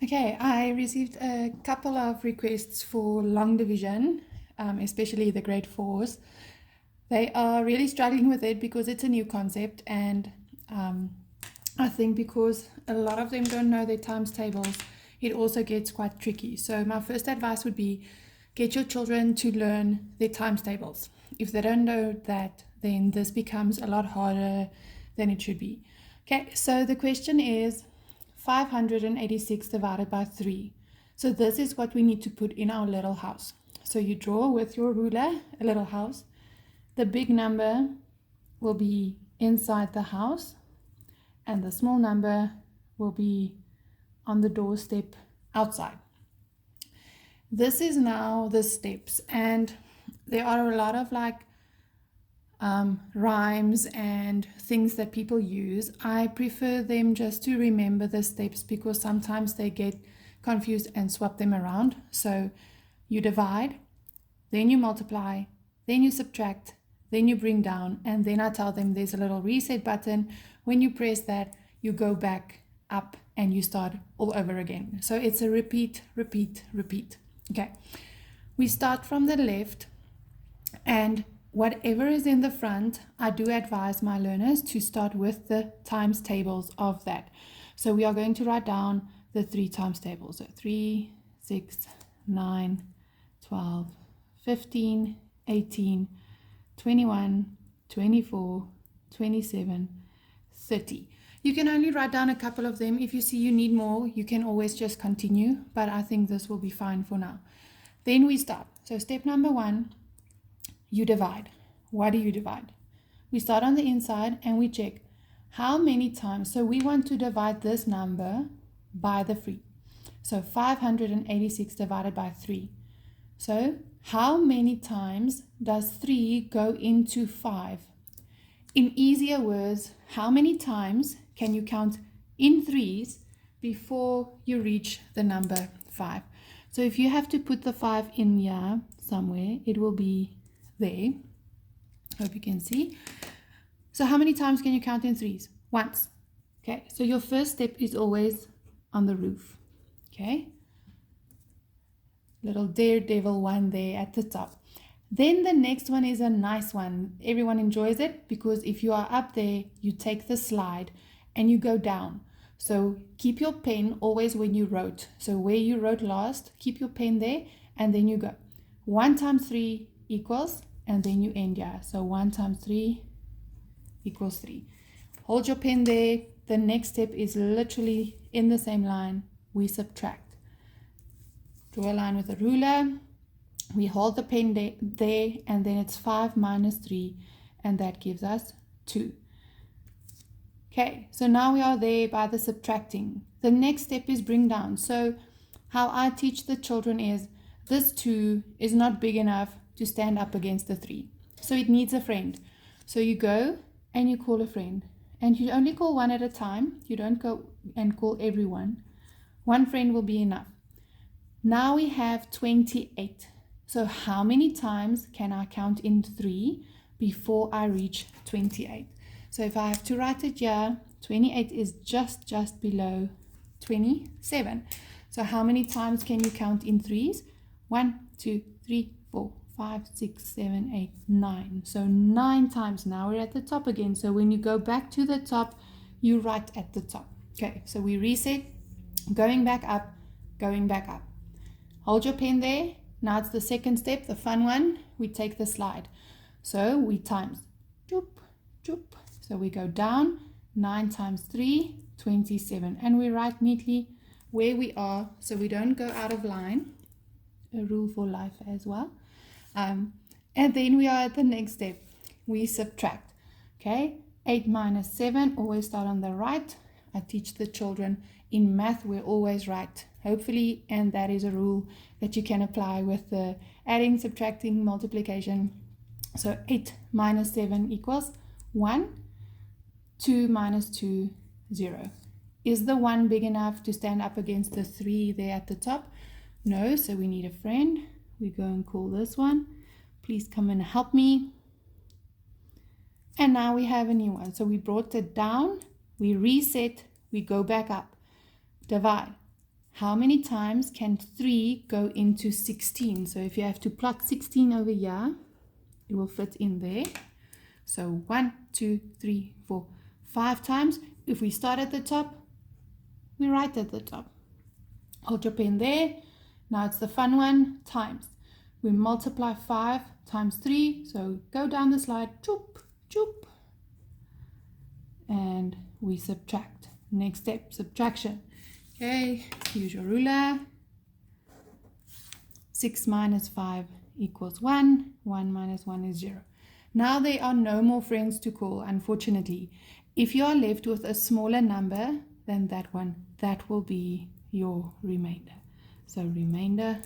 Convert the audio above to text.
Okay, I received a couple of requests for long division, especially the grade fours. They are really struggling with it because it's a new concept, and I think because a lot of them don't know their times tables, it also gets quite tricky. So my first advice would be get your children to learn their times tables. If they don't know that, then this becomes a lot harder than it should be. Okay, so the question is 586 divided by 3. So this is what we need to put in our little house. So you draw with your ruler a little house. The big number will be inside the house, and the small number will be on the doorstep outside. This is now the steps, and there are a lot of rhymes and things that people use. I prefer them just to remember the steps because sometimes they get confused and swap them around. So you divide, then you multiply, then you subtract, then you bring down, and then I tell them there's a little reset button. When you press that, you go back up and you start all over again. So it's a repeat, repeat, repeat. Okay, we start from the left, and whatever is in the front, I do advise my learners to start with the times tables of that. So we are going to write down the 3 times tables. So 3, 6, 9, 12, 15, 18, 21, 24, 27, 30. You can only write down a couple of them. If you see you need more, you can always just continue, but I think this will be fine for now. Then we start. So step number 1, you divide. What do you divide? We start on the inside and we check how many times. So we want to divide this number by the 3. So 586 divided by 3. So how many times does 3 go into 5? In easier words, how many times can you count in threes before you reach the number 5? So if you have to put the 5 in here somewhere, it will be there. Hope you can see. So how many times can you count in threes? Once. Okay, so your first step is always on the roof. Okay, little daredevil one there at the top. Then the next one is a nice one. Everyone enjoys it because if you are up there, you take the slide and you go down. So keep your pen always when you wrote. So where you wrote last, keep your pen there, and then you go. 1 times 3 equals, and then you end here. So 1 times 3 equals 3. Hold your pen there. The next step is literally in the same line. We subtract. Draw a line with a ruler. We hold the pen there, and then it's 5 minus 3, and that gives us 2. Okay, so now we are there by the subtracting. The next step is bring down. So how I teach the children is this 2 is not big enough to stand up against the 3. So it needs a friend. So you go and you call a friend. And you only call one at a time. You don't go and call everyone. One friend will be enough. Now we have 28. So how many times can I count in 3 before I reach 28? So if I have to write it here, 28 is just below 27. So how many times can you count in threes? 1, 2, 3, 4, 5, 6, 7, 8, 9. So 9 times. Now we're at the top again. So when you go back to the top, you write at the top. Okay, so we reset, going back up, going back up. Hold your pen there. Now it's the second step, the fun one. We take the slide. So we times. Choop, choop. So we go down. 9 times 3, 27. And we write neatly where we are so we don't go out of line. A rule for life as well. And then we are at the next step. We subtract. Okay, 8 minus 7. Always start on the right. I teach the children in math we're always right. Hopefully, and that is a rule that you can apply with the adding, subtracting, multiplication. So 8 minus 7 equals 1. 2 minus 2, 0. Is the 1 big enough to stand up against the 3 there at the top? No, so we need a friend. We go and call this one. Please come and help me. And now we have a new one. So we brought it down, we reset, we go back up. Divide. how many times can 3 go into 16? So if you have to plot 16 over here, it will fit in there. So 1, 2, 3, 4, 5 times. If we start at the top, we write at the top. Hold your pen there. Now it's the fun one, times. We multiply 5 times 3. So go down the slide, choop, choop. And we subtract. Next step, subtraction. Okay, use your ruler. 6 minus 5 equals 1. 1 minus 1 is 0. Now there are no more friends to call, unfortunately. If you are left with a smaller number than that one, that will be your remainder. So remainder